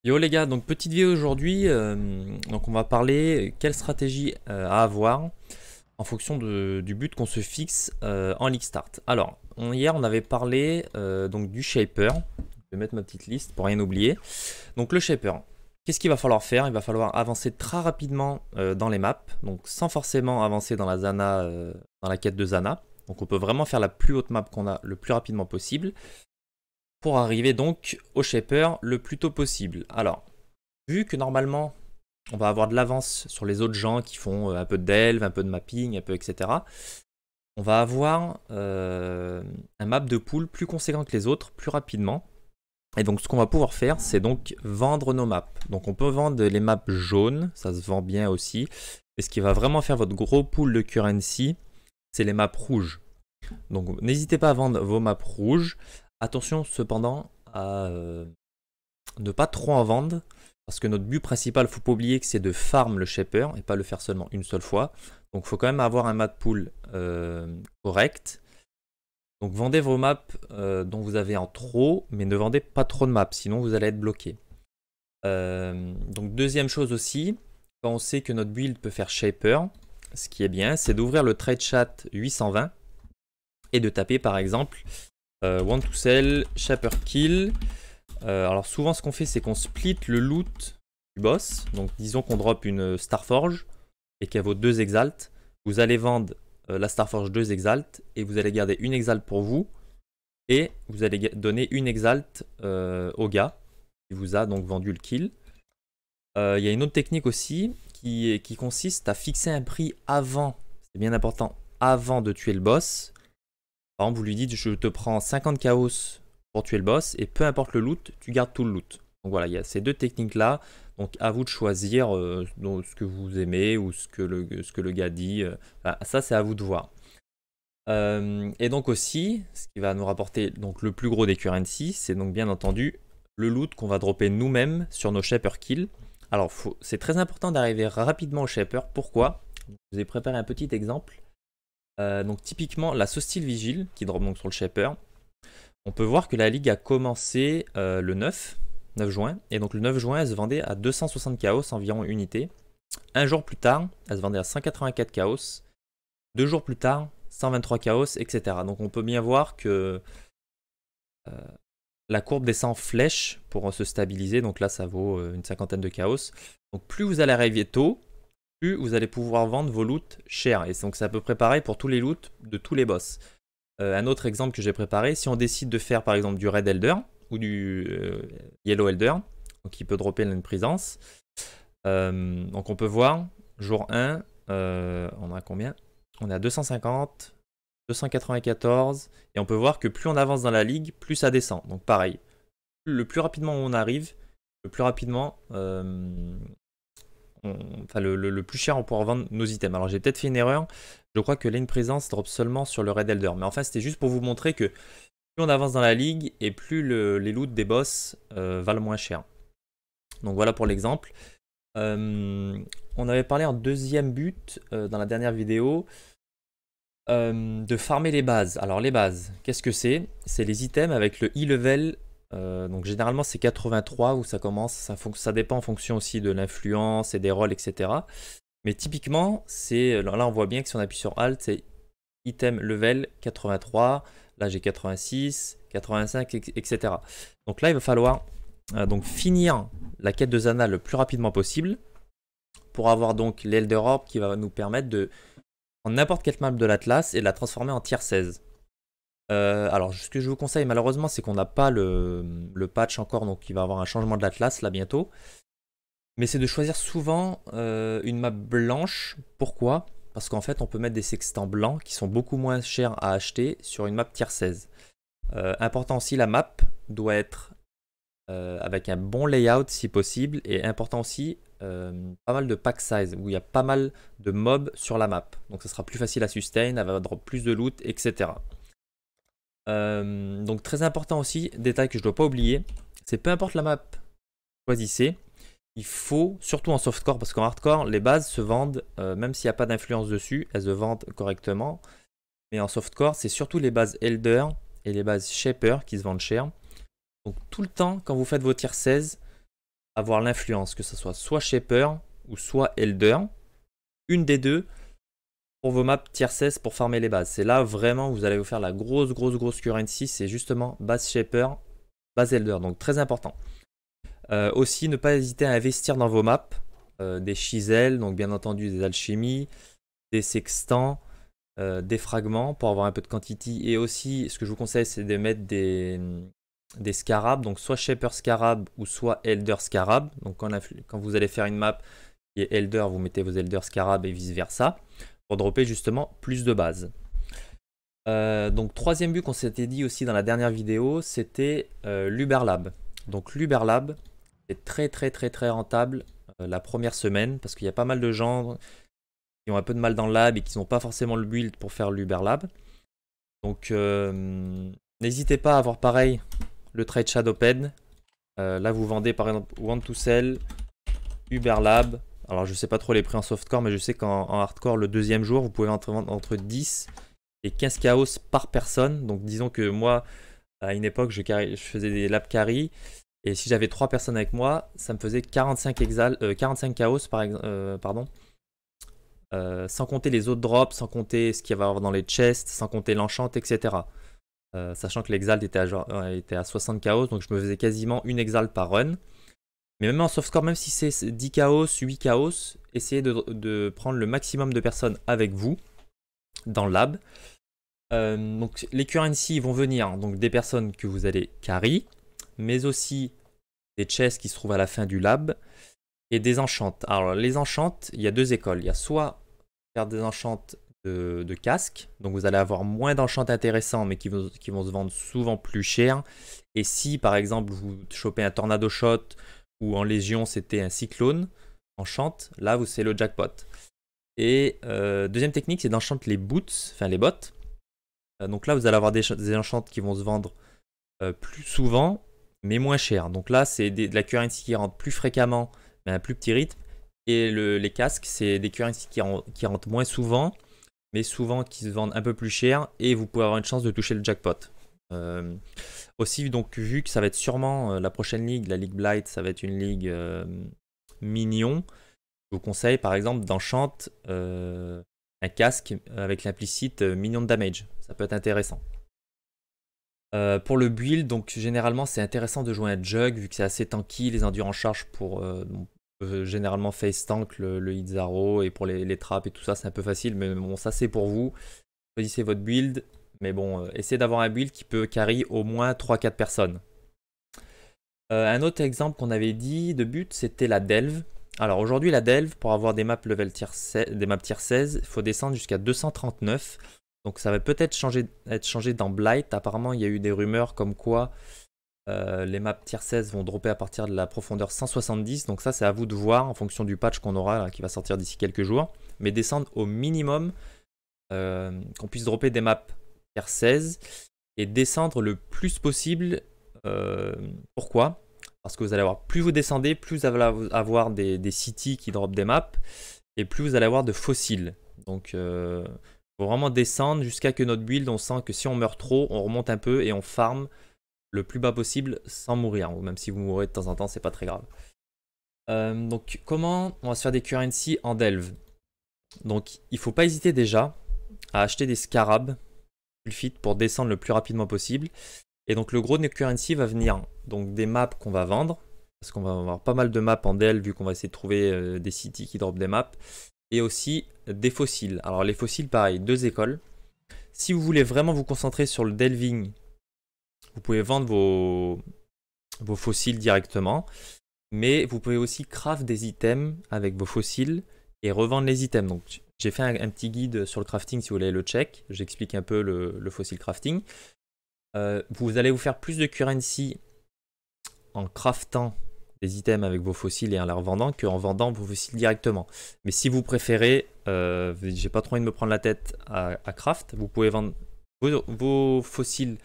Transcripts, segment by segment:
Yo les gars, donc petite vidéo aujourd'hui, donc on va parler quelle stratégie à avoir en fonction du but qu'on se fixe en League Start. Alors, hier on avait parlé donc du Shaper, je vais mettre ma petite liste pour rien oublier. Donc le Shaper, qu'est-ce qu'il va falloir faire? Il va falloir avancer très rapidement dans les maps, donc sans forcément avancer dans la Zana, dans la quête de Zana. Donc on peut vraiment faire la plus haute map qu'on a le plus rapidement possible, pour arriver donc au Shaper le plus tôt possible. Alors, vu que normalement, on va avoir de l'avance sur les autres gens qui font un peu de delve, un peu de mapping, un peu etc. On va avoir un map de pool plus conséquent que les autres, plus rapidement. Et donc ce qu'on va pouvoir faire, c'est donc vendre nos maps. Donc on peut vendre les maps jaunes, ça se vend bien aussi. Mais ce qui va vraiment faire votre gros pool de currency, c'est les maps rouges. Donc n'hésitez pas à vendre vos maps rouges. Attention cependant à ne pas trop en vendre, parce que notre but principal, il ne faut pas oublier que c'est de farm le Shaper et pas le faire seulement une seule fois. Donc il faut quand même avoir un map pool correct. Donc vendez vos maps dont vous avez en trop, mais ne vendez pas trop de maps, sinon vous allez être bloqué. Donc deuxième chose aussi, quand on sait que notre build peut faire Shaper, ce qui est bien, c'est d'ouvrir le trade chat 820 et de taper par exemple want to sell Shaper kill. Alors souvent ce qu'on fait, c'est qu'on split le loot du boss. Donc disons qu'on drop une Starforge et qu'elle vaut 2 exalt. Vous allez vendre la Starforge 2 exalt et vous allez garder une exalt pour vous. Et vous allez donner une exalt au gars qui vous a donc vendu le kill. Il y a une autre technique aussi qui consiste à fixer un prix avant, c'est bien important, avant de tuer le boss. Par exemple, vous lui dites je te prends 50 chaos pour tuer le boss et peu importe le loot, tu gardes tout le loot. Donc voilà, il y a ces deux techniques là. Donc à vous de choisir ce que vous aimez ou ce que le gars dit. Voilà, ça c'est à vous de voir. Et donc aussi, ce qui va nous rapporter donc le plus gros des currency, c'est donc bien entendu le loot qu'on va dropper nous-mêmes sur nos Shaper kills. Alors c'est très important d'arriver rapidement au Shaper. Pourquoi? Je vous ai préparé un petit exemple. Donc typiquement la Hostile Vigil qui drop donc sur le Shaper. On peut voir que la ligue a commencé le 9 juin. Et donc le 9 juin, elle se vendait à 260 chaos environ unité. Un jour plus tard, elle se vendait à 184 chaos. 2 jours plus tard, 123 chaos, etc. Donc on peut bien voir que la courbe descend en flèche pour se stabiliser. Donc là, ça vaut une cinquantaine de chaos. Donc plus vous allez arriver tôt, plus vous allez pouvoir vendre vos loots chers. Et donc c'est à peu près pareil pour tous les loots de tous les boss. Un autre exemple que j'ai préparé, si on décide de faire par exemple du Red Elder ou du Yellow Elder, donc qui peut dropper une présence. Donc on peut voir, jour 1, on a combien? On est à 250, 294, et on peut voir que plus on avance dans la ligue, plus ça descend. Donc pareil, le plus rapidement on arrive, le plus rapidement, le plus cher on pourra vendre nos items. Alors j'ai peut-être fait une erreur, je crois que Lane Présence drop seulement sur le Red Elder. Mais enfin c'était juste pour vous montrer que plus on avance dans la ligue et plus les loots des boss valent moins cher. Donc voilà pour l'exemple. On avait parlé en deuxième but dans la dernière vidéo de farmer les bases. Alors les bases, qu'est-ce que c'est? C'est les items avec le e-level. Donc généralement c'est 83 où ça commence, ça dépend en fonction aussi de l'influence et des rôles, etc. Mais typiquement, là on voit bien que si on appuie sur Alt, c'est item level 83, là j'ai 86, 85, etc. Donc là il va falloir donc finir la quête de Zana le plus rapidement possible pour avoir donc l'Elder Orb qui va nous permettre de prendre n'importe quelle map de l'Atlas et de la transformer en tier 16. Alors ce que je vous conseille malheureusement c'est qu'on n'a pas le patch encore, donc il va y avoir un changement de l'Atlas là bientôt. Mais c'est de choisir souvent une map blanche. Pourquoi? Parce qu'en fait on peut mettre des sextants blancs qui sont beaucoup moins chers à acheter sur une map tier 16. Important aussi, la map doit être avec un bon layout si possible, et important aussi pas mal de pack size où il y a pas mal de mobs sur la map. Donc ça sera plus facile à sustain, elle va drop plus de loot, etc. Donc très important aussi, détail que je ne dois pas oublier, c'est peu importe la map que vous choisissez, il faut, surtout en softcore, parce qu'en hardcore, les bases se vendent, même s'il n'y a pas d'influence dessus, elles se vendent correctement. Mais en softcore, c'est surtout les bases Elder et les bases Shaper qui se vendent cher. Donc tout le temps, quand vous faites vos tiers 16, avoir l'influence, que ce soit Shaper ou soit Elder, une des deux pour vos maps tier 16 pour farmer les bases. C'est là vraiment vous allez vous faire la grosse currency, c'est justement base Shaper, base Elder, donc très important. Aussi ne pas hésiter à investir dans vos maps, des chisels, donc bien entendu des alchimies, des sextants, des fragments pour avoir un peu de quantity, et aussi ce que je vous conseille c'est de mettre des scarabs, donc soit Shaper Scarab ou soit Elder Scarab. Donc quand vous allez faire une map qui est Elder, vous mettez vos Elder Scarab et vice versa pour dropper justement plus de bases. Donc troisième but qu'on s'était dit aussi dans la dernière vidéo, c'était l'Uberlab. Donc l'Uberlab est très rentable la première semaine parce qu'il y a pas mal de gens qui ont un peu de mal dans le lab et qui n'ont pas forcément le build pour faire l'Uberlab. Donc n'hésitez pas à avoir pareil le trade Shadowpen. Là vous vendez par exemple Want to Sell, Uberlab. Alors je sais pas trop les prix en softcore, mais je sais qu'en hardcore le deuxième jour vous pouvez vendre entre 10 et 15 chaos par personne. Donc disons que moi à une époque je faisais des lab carry. Et si j'avais 3 personnes avec moi, ça me faisait 45 chaos pardon. Sans compter les autres drops, sans compter ce qu'il y va avoir dans les chests, sans compter l'enchant, etc. Sachant que l'exalt était à 60 chaos, donc je me faisais quasiment une exalt par run. Mais même en softcore, même si c'est 10 chaos, 8 chaos, essayez de prendre le maximum de personnes avec vous dans le lab. Donc les currency vont venir donc des personnes que vous allez carry, mais aussi des chests qui se trouvent à la fin du lab et des enchantes. Alors les enchantes, il y a deux écoles. Il y a soit faire des enchantes de casque, donc vous allez avoir moins d'enchantes intéressants mais qui vont se vendre souvent plus cher. Et si par exemple vous chopez un tornado shot ou en légion c'était un cyclone enchante, là c'est le jackpot. Et deuxième technique, c'est d'enchanter les boots, enfin les bottes. Donc là vous allez avoir des enchantes qui vont se vendre plus souvent mais moins cher. Donc là c'est de la currency qui rentre plus fréquemment mais à un plus petit rythme. Et les casques, c'est des currency qui rentrent moins souvent, mais souvent qui se vendent un peu plus cher, et vous pouvez avoir une chance de toucher le jackpot. Aussi, donc, vu que ça va être sûrement la prochaine ligue, la Ligue Blight, ça va être une ligue mignon, je vous conseille par exemple d'enchant un casque avec l'implicite mignon de damage. Ça peut être intéressant. Pour le build, donc généralement c'est intéressant de jouer un jug vu que c'est assez tanky, les endurance charge pour généralement face tank le hit zero, et pour les traps et tout ça c'est un peu facile, mais bon ça c'est pour vous, choisissez votre build, mais bon essayez d'avoir un build qui peut carry au moins 3-4 personnes. Un autre exemple qu'on avait dit de but c'était la delve. Alors aujourd'hui la delve, pour avoir des maps level tier 16, des maps tier 16, il faut descendre jusqu'à 239. Donc ça va peut-être être changé dans Blight. Apparemment il y a eu des rumeurs comme quoi les maps tier 16 vont dropper à partir de la profondeur 170. Donc ça c'est à vous de voir en fonction du patch qu'on aura là, qui va sortir d'ici quelques jours. Mais descendre au minimum qu'on puisse dropper des maps tier 16 et descendre le plus possible. Pourquoi ? Parce que vous allez avoir, plus vous descendez, plus vous allez avoir des cities qui drop des maps et plus vous allez avoir de fossiles. Donc faut vraiment descendre jusqu'à que notre build, on sent que si on meurt trop, on remonte un peu et on farm le plus bas possible sans mourir. Ou même si vous mourrez de temps en temps, c'est pas très grave. Donc comment on va se faire des currency en delve? Donc il faut pas hésiter déjà à acheter des scarabs sulfite pour descendre le plus rapidement possible. Et donc le gros de nos currency va venir donc des maps qu'on va vendre, parce qu'on va avoir pas mal de maps en delve vu qu'on va essayer de trouver des cities qui drop des maps. Et aussi des fossiles. Alors les fossiles, pareil, deux écoles. Si vous voulez vraiment vous concentrer sur le delving, vous pouvez vendre vos fossiles directement. Mais vous pouvez aussi craft des items avec vos fossiles et revendre les items. Donc j'ai fait un petit guide sur le crafting si vous voulez le check. J'explique un peu le fossil crafting. Vous allez vous faire plus de currency en craftant des items avec vos fossiles et en les revendant qu'en vendant vos fossiles directement. Mais si vous préférez, j'ai pas trop envie de me prendre la tête à craft, vous pouvez vendre vos fossiles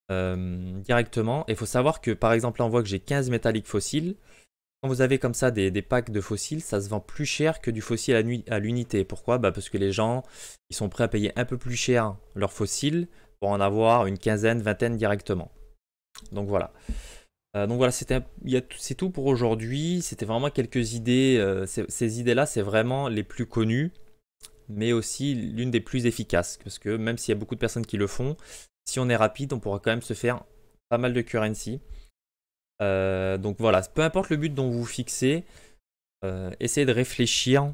directement. Et il faut savoir que par exemple là on voit que j'ai 15 métalliques fossiles. Quand vous avez comme ça des packs de fossiles, ça se vend plus cher que du fossile à l'unité. Pourquoi ? Parce que les gens ils sont prêts à payer un peu plus cher leurs fossiles pour en avoir une quinzaine, vingtaine directement. Donc voilà. Donc voilà, c'est tout pour aujourd'hui. C'était vraiment quelques idées. Ces idées-là, c'est vraiment les plus connues, mais aussi l'une des plus efficaces. Parce que même s'il y a beaucoup de personnes qui le font, si on est rapide, on pourra quand même se faire pas mal de currency. Donc voilà, peu importe le but dont vous vous fixez, essayez de réfléchir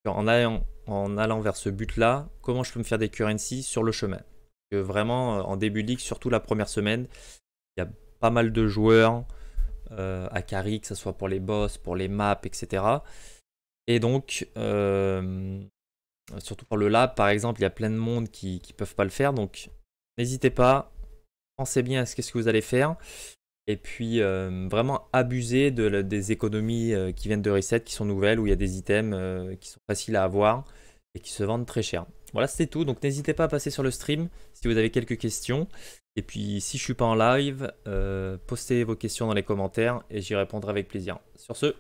en allant vers ce but-là, comment je peux me faire des currency sur le chemin. Parce que vraiment, en début de ligue, surtout la première semaine, il y a pas mal de joueurs à carry, que ce soit pour les boss, pour les maps, etc. Et donc, surtout pour le lab, par exemple, il y a plein de monde qui ne peuvent pas le faire. Donc, n'hésitez pas, pensez bien à ce que vous allez faire. Et puis, vraiment abuser des économies qui viennent de Reset, qui sont nouvelles, où il y a des items qui sont faciles à avoir et qui se vendent très cher. Voilà, c'était tout. Donc, n'hésitez pas à passer sur le stream si vous avez quelques questions. Et puis, si je ne suis pas en live, postez vos questions dans les commentaires et j'y répondrai avec plaisir. Sur ce,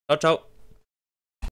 ciao, ciao!